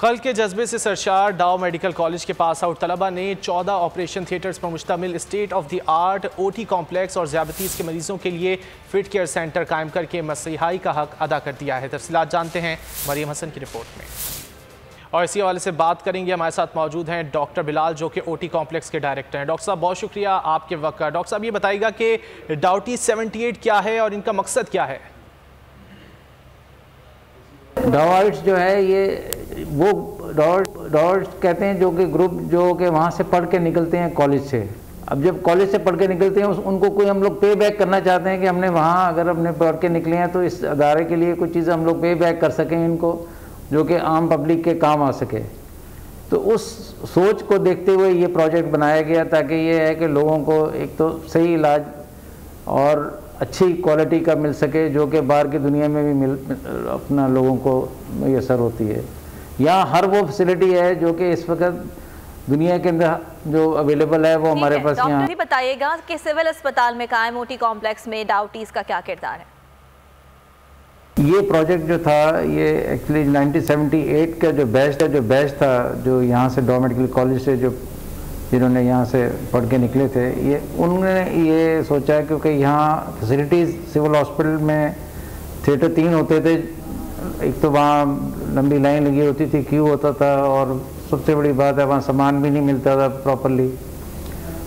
कल के जज्बे से सरशार डाउ मेडिकल कॉलेज के पास आउट तलबा ने 14 ऑपरेशन थिएटर्स पर मुश्तमिल state of the art OT complex और ज़ियादतीज़ के मरीजों के लिए फिट केयर सेंटर कायम करके मसीहाई का हक अदा कर दिया है। तफसीलात जानते हैं मरियम हसन की रिपोर्ट में। और इसी हवाले से बात करेंगे, हमारे साथ मौजूद हैं डॉक्टर बिलाल जो कि ओटी कॉम्प्लेक्स के डायरेक्टर हैं। डॉक्टर साहब बहुत शुक्रिया आपके वक्त का। डॉक्टर साहब ये बताइएगा कि डाउटी 78 क्या है और इनका मकसद क्या है? डाउट्स जो है ये वो डाउट्स कहते हैं जो कि ग्रुप जो कि वहाँ से पढ़ के निकलते हैं कॉलेज से। अब जब कॉलेज से पढ़ के निकलते हैं उनको कोई हम लोग पे बैक करना चाहते हैं कि हमने वहाँ अगर हमने पढ़ के निकले हैं तो इस अदारे के लिए कुछ चीज़ें हम लोग पे बैक कर सकें इनको, जो कि आम पब्लिक के काम आ सके। तो उस सोच को देखते हुए ये प्रोजेक्ट बनाया गया ताकि ये है कि लोगों को एक तो सही इलाज और अच्छी क्वालिटी का मिल सके, जो कि बाहर की दुनिया में भी अपना लोगों को मैसर होती है। यहाँ हर वो फैसिलिटी है जो कि इस वक्त दुनिया के अंदर जो अवेलेबल है वो हमारे पास यहाँ। डॉक्टर बताइएगा कि सिविल अस्पताल में कायम ओटी कॉम्प्लेक्स में डाउटीज़ का क्या किरदार है? ये प्रोजेक्ट जो था ये एक्चुअली 1978 का जो बैच था जो यहाँ से डाउ मेडिकल कॉलेज से जिन्होंने यहाँ से पढ़ के निकले थे, ये उन्होंने ये सोचा क्योंकि यहाँ फैसिलिटीज़ सिविल हॉस्पिटल में थिएटर 3 होते थे। एक तो वहाँ लंबी लाइन लगी होती थी, क्यू होता था, और सबसे बड़ी बात है वहाँ सामान भी नहीं मिलता था प्रॉपरली।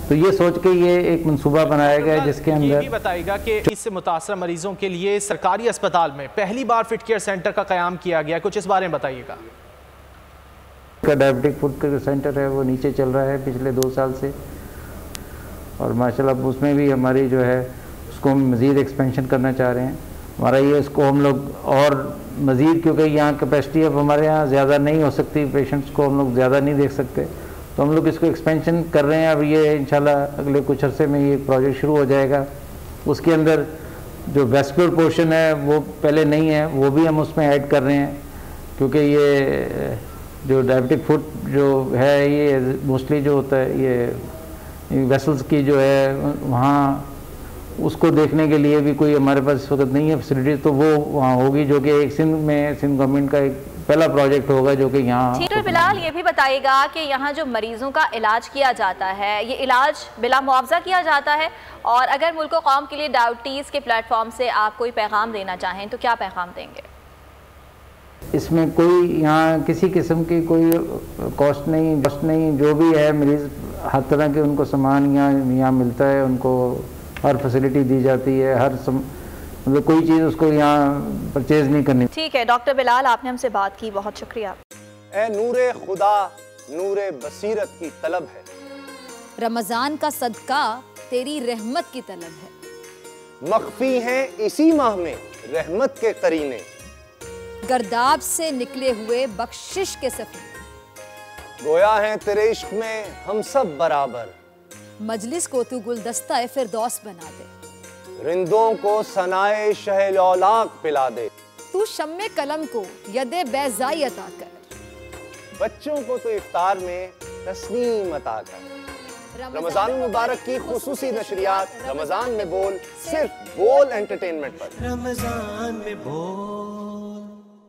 तो ये सोच के ये एक मंसूबा बनाया गया जिसके अंदर ये भी बताइएगा कि इससे मुतासर मरीजों के लिए सरकारी अस्पताल में पहली बार फिट केयर सेंटर का क़याम किया गया, कुछ इस बारे में बताइएगा। का डायबिटिक फूड केयर सेंटर है वो नीचे चल रहा है पिछले 2 साल से, और माशाल्लाह उसमें भी हमारी जो है उसको हम मज़ीद एक्सपेंशन करना चाह रहे हैं। हमारा ये इसको हम लोग और मज़ीद, क्योंकि यहाँ कैपेसिटी अब हमारे यहाँ ज़्यादा नहीं हो सकती, पेशेंट्स को हम लोग ज़्यादा नहीं देख सकते, तो हम लोग इसको एक्सपेंशन कर रहे हैं। अब ये इंशाल्लाह अगले कुछ अरसे में ये प्रोजेक्ट शुरू हो जाएगा। उसके अंदर जो वेस्कुलर पोर्शन है वो पहले नहीं है, वो भी हम उसमें ऐड कर रहे हैं, क्योंकि ये जो डायबिटिक फूड जो है ये मोस्टली जो होता है ये वेसल्स की जो है वहाँ उसको देखने के लिए भी कोई हमारे पास इस वक्त नहीं है फैसिलिटी, तो वो वहाँ होगी, जो कि एक सिंध गवर्नमेंट का एक पहला प्रोजेक्ट होगा जो कि यहाँ। डॉक्टर बिलाल ये भी बताइएगा कि यहाँ जो मरीजों का इलाज किया जाता है ये इलाज बिला मुआवजा किया जाता है, और अगर मुल्क कौम के लिए डाउटीज़ के प्लेटफॉर्म से आप कोई पैगाम देना चाहें तो क्या पैगाम देंगे? इसमें कोई यहाँ किसी किस्म की कोई कॉस्ट नहीं, जो भी है मरीज़ हर तरह के उनको सामान यहाँ मिलता है, उनको हर फैसिलिटी दी जाती है, मतलब कोई चीज़ उसको यहाँ परचेज नहीं करनी। ठीक है डॉक्टर बिलाल, आपने हमसे बात की, बहुत शुक्रिया। ए नूरे खुदा नूरे बसीरत की तलब है, रमजान का सदका तेरी रहमत की तलब है, मख्फी हैं इसी माह में रहमत के करीने, गर्दाब से निकले हुए बख्शिश के सफीने, गोया है तेरे इश्क में हम सब बराबर, मजलिस को तू गुलदस्ता फिरदौस बना दे, रिंदों को सनाए शहलौलाक पिला दे, तू शम्मे कलम को यदे बैज़ाई अता कर, बच्चों को तो इफ्तार में तस्नीम अता कर। रमजान मुबारक की खुसूसी नशरियात रमजान में बोल, सिर्फ बोल एंटरटेनमेंट पर। रमजान में बोल।